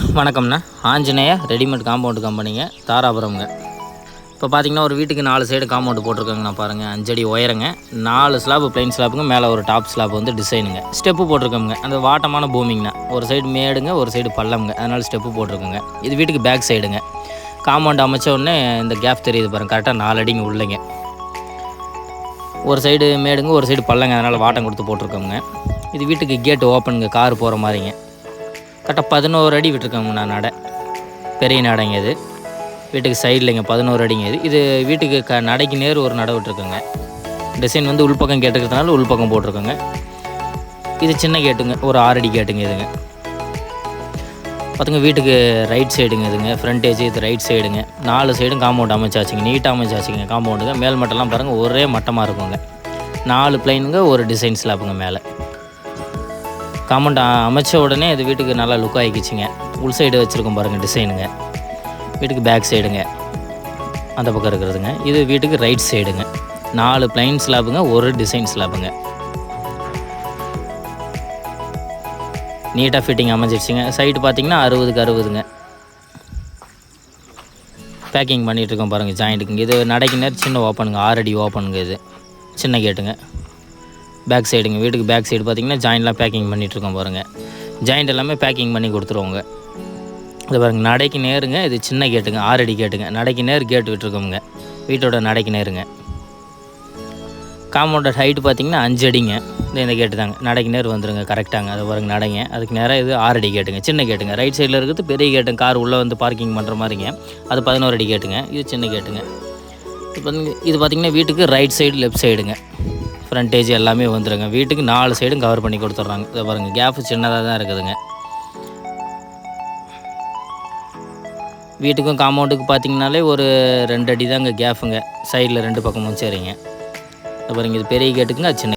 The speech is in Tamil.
வணக்கம்ண்ணா. ஆஞ்சநேயா ரெடிமேட் காம்பவுண்டு கம்பெனிங்க, தாராபுரம்ங்க. இப்போ பார்த்தீங்கன்னா ஒரு வீட்டுக்கு 4 சைடு காம்பவுண்டு போட்டிருக்காங்கண்ணா. பாருங்கள், 5 அடி உயரங்க, 4 ஸ்லாப்பு பிளைன் ஸ்லாப்புங்க, மேலே ஒரு டாப் ஸ்லாப் வந்து டிசைனுங்க. ஸ்டெப்பு போட்டிருக்கோங்க. அந்த வாட்டமான பூமிங்கண்ணா, ஒரு சைடு மேடுங்க, ஒரு சைடு பள்ளம்ங்க, அதனால் ஸ்டெப்பு போட்டிருக்குங்க. இது வீட்டுக்கு பேக் சைடுங்க. காம்பவுண்டு அமைச்ச உடனே இந்த கேப் தெரியுது பாருங்கள், கரெக்டாக 4 அடிங்க உள்ளைங்க. ஒரு சைடு மேடுங்க, ஒரு சைடு பள்ளங்க, அதனால் வாட்டம் கொடுத்து போட்டிருக்கோங்க. இது வீட்டுக்கு கேட்டு ஓப்பனுங்க, கார் போகிற மாதிரிங்க. கரெக்டாக 11 அடி விட்டுருக்கோங்கண்ணா. நடை பெரிய நடைங்க. இது வீட்டுக்கு சைட்லைங்க 11 அடிங்க. இது வீட்டுக்கு நடைக்கு நேர் ஒரு நடை விட்டுருக்குங்க. டிசைன் வந்து உள்பக்கம் கேட்டுக்கிறதுனால உள்பக்கம் போட்டிருக்கோங்க. இது சின்ன கேட்டுங்க, ஒரு 6 அடி கேட்டுங்க. இதுங்க பார்த்துங்க, வீட்டுக்கு ரைட் சைடுங்க. இதுங்க ஃப்ரண்டேஜ், இது ரைட் சைடுங்க. 4 சைடும் காம்பவுண்ட் அமைச்சாச்சுங்க, நீட்டாக அமைச்சாச்சுங்க. காம்பவுண்டுங்க மேல் மட்டம்லாம் பாருங்கள், ஒரே மட்டமாக இருக்குங்க. 4 பிளைனுங்க, ஒரு டிசைன் ஸ்லாப்புங்க. மேலே காம்பவுண்ட் அமைச்ச உடனே இது வீட்டுக்கு நல்லா லுக் ஆகிக்கிச்சிங்க. உள் சைடு வச்சுருக்கோம் பாருங்கள் டிசைனுங்க. வீட்டுக்கு பேக் சைடுங்க, அந்த பக்கம் இருக்கிறதுங்க. இது வீட்டுக்கு ரைட் சைடுங்க. 4 பிளைன் ஸ்லாப்புங்க, ஒரு டிசைன் ஸ்லாப்புங்க. நீட்டாக ஃபிட்டிங் அமைஞ்சிருச்சுங்க. சைடு பார்த்திங்கன்னா 60க்கு 60ங்க. பேக்கிங் பண்ணிகிட்ருக்கோம் பாருங்கள் ஜாயிண்ட்டுக்குங்க. இது நடைக்கு நேரம் சின்ன ஓப்பனுங்க, 6 அடி ஓப்பனுங்க. இது சின்ன கேட்டுங்க. பேக் சைடுங்க. வீட்டுக்கு பேக் சைடு பார்த்திங்கன்னா ஜாயின்ட்லாம் பேக்கிங் பண்ணிகிட்ருக்கோம் பாருங்கள். ஜாயிண்ட் எல்லாமே பேக்கிங் பண்ணி கொடுத்துருவோங்க. இது பாருங்கள், நடைக்கு நேருங்க. இது சின்ன கேட்டுங்க, 6 அடி கேட்டுங்க. நடைக்கு நேர் கேட்டு விட்டுருக்கோங்க, வீட்டோட நடைக்கு நேருங்க. காம்பவுண்டோட ஹைட்டு பார்த்திங்கன்னா 5 அடிங்க. இந்த கேட்டு தாங்க, நடைக்கு நேர் வந்துடுங்க கரெக்டாங்க. அது பாருங்கள் நடைங்க, அதுக்கு நேராக இது 6 அடி கேட்டுங்க, சின்ன கேட்டுங்க. ரைட் சைடில் இருக்கிறது பெரிய கேட்டுங்க, கார் உள்ளே வந்து பார்க்கிங் பண்ணுற மாதிரிங்க. அது 11 அடி கேட்டுங்க. இது சின்ன கேட்டுங்க. இது பார்த்திங்கன்னா வீட்டுக்கு ரைட் சைடு லெஃப்ட் சைடுங்க. ஃப்ரண்டேஜ் எல்லாமே வந்துடுங்க. வீட்டுக்கு 4 சைடும் கவர் பண்ணி கொடுத்துட்றாங்க. இதை பாருங்கள், கேப்பு சின்னதாக தான் இருக்குதுங்க. வீட்டுக்கும் காம்பவுண்டுக்கு பார்த்திங்கனாலே ஒரு 2 அடி தாங்க கேஃபுங்க. சைடில் 2 பக்கமும் சரிங்க. இதை பாருங்கள், இது பெரிய கேட்டுக்குங்க, அது சின்ன